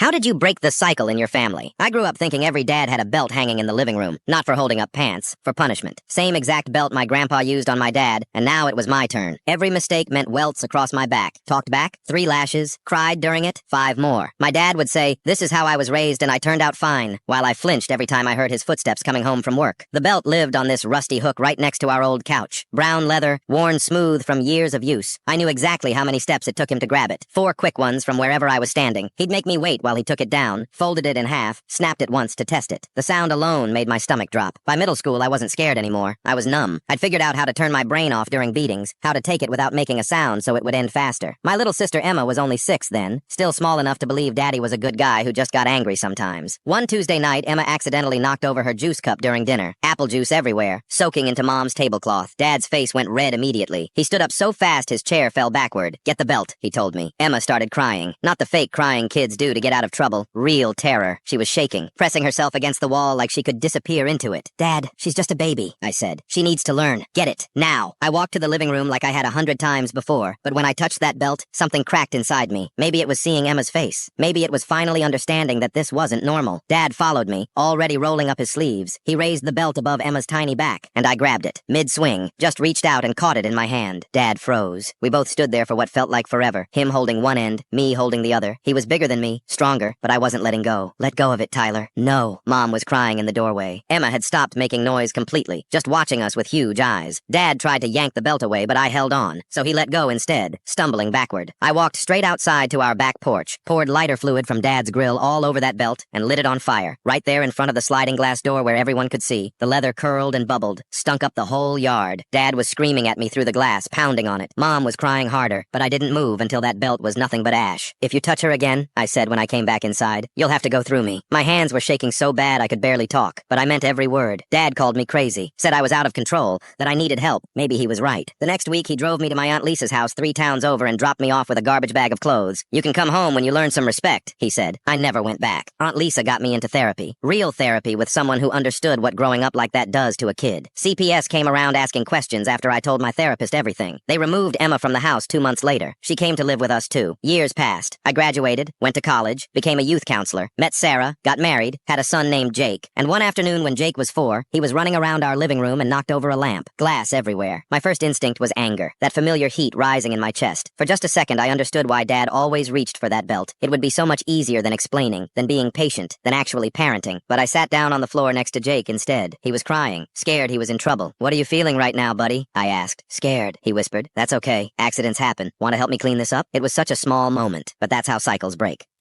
How did you break the cycle in your family? I grew up thinking every dad had a belt hanging in the living room, not for holding up pants, for punishment. Same exact belt my grandpa used on my dad, and now it was my turn. Every mistake meant welts across my back. Talked back, 3 lashes. Cried during it, 5 more. My dad would say, "This is how I was raised and I turned out fine," while I flinched every time I heard his footsteps coming home from work. The belt lived on this rusty hook right next to our old couch. Brown leather, worn smooth from years of use. I knew exactly how many steps it took him to grab it. 4 quick ones from wherever I was standing. He'd make me wait while he took it down, folded it in half, snapped it once to test it. The sound alone made my stomach drop. By middle school, I wasn't scared anymore. I was numb. I'd figured out how to turn my brain off during beatings, how to take it without making a sound so it would end faster. My little sister Emma was only 6 then, still small enough to believe Daddy was a good guy who just got angry sometimes. One Tuesday night, Emma accidentally knocked over her juice cup during dinner. Apple juice everywhere, soaking into Mom's tablecloth. Dad's face went red immediately. He stood up so fast his chair fell backward. "Get the belt," he told me. Emma started crying. Not the fake crying kids do to get out of trouble. Real terror. She was shaking, pressing herself against the wall like she could disappear into it. "Dad, she's just a baby," I said. "She needs to learn. Get it. Now." I walked to the living room like I had 100 times before, but when I touched that belt, something cracked inside me. Maybe it was seeing Emma's face. Maybe it was finally understanding that this wasn't normal. Dad followed me, already rolling up his sleeves. He raised the belt above Emma's tiny back, and I grabbed it. Mid-swing, just reached out and caught it in my hand. Dad froze. We both stood there for what felt like forever, him holding one end, me holding the other. He was bigger than me, stronger, but I wasn't letting go. "Let go of it, Tyler." "No." Mom was crying in the doorway. Emma had stopped making noise completely, just watching us with huge eyes. Dad tried to yank the belt away, but I held on, so he let go instead, stumbling backward. I walked straight outside to our back porch, poured lighter fluid from Dad's grill all over that belt, and lit it on fire. Right there in front of the sliding glass door where everyone could see, the leather curled and bubbled, stunk up the whole yard. Dad was screaming at me through the glass, pounding on it. Mom was crying harder, but I didn't move until that belt was nothing but ash. "If you touch her again," I said when I came back inside, "you'll have to go through me." My hands were shaking so bad I could barely talk, but I meant every word. Dad called me crazy, said I was out of control, that I needed help. Maybe he was right. The next week, he drove me to my Aunt Lisa's house 3 towns over and dropped me off with a garbage bag of clothes. "You can come home when you learn some respect," he said. I never went back. Aunt Lisa got me into therapy. Real therapy with someone who understood what growing up like that does to a kid. CPS came around asking questions after I told my therapist everything. They removed Emma from the house 2 months later. She came to live with us too. Years passed. I graduated, went to college, became a youth counselor, met Sarah, got married, had a son named Jake, and one afternoon when Jake was 4, he was running around our living room and knocked over a lamp. Glass everywhere. My first instinct was anger, that familiar heat rising in my chest. For just a second, I understood why Dad always reached for that belt. It would be so much easier than explaining, than being patient, than actually parenting. But I sat down on the floor next to Jake instead. He was crying, scared he was in trouble. "What are you feeling right now, buddy?" I asked. "Scared," he whispered. "That's okay. Accidents happen. Want to help me clean this up?" It was such a small moment, but that's how cycles break.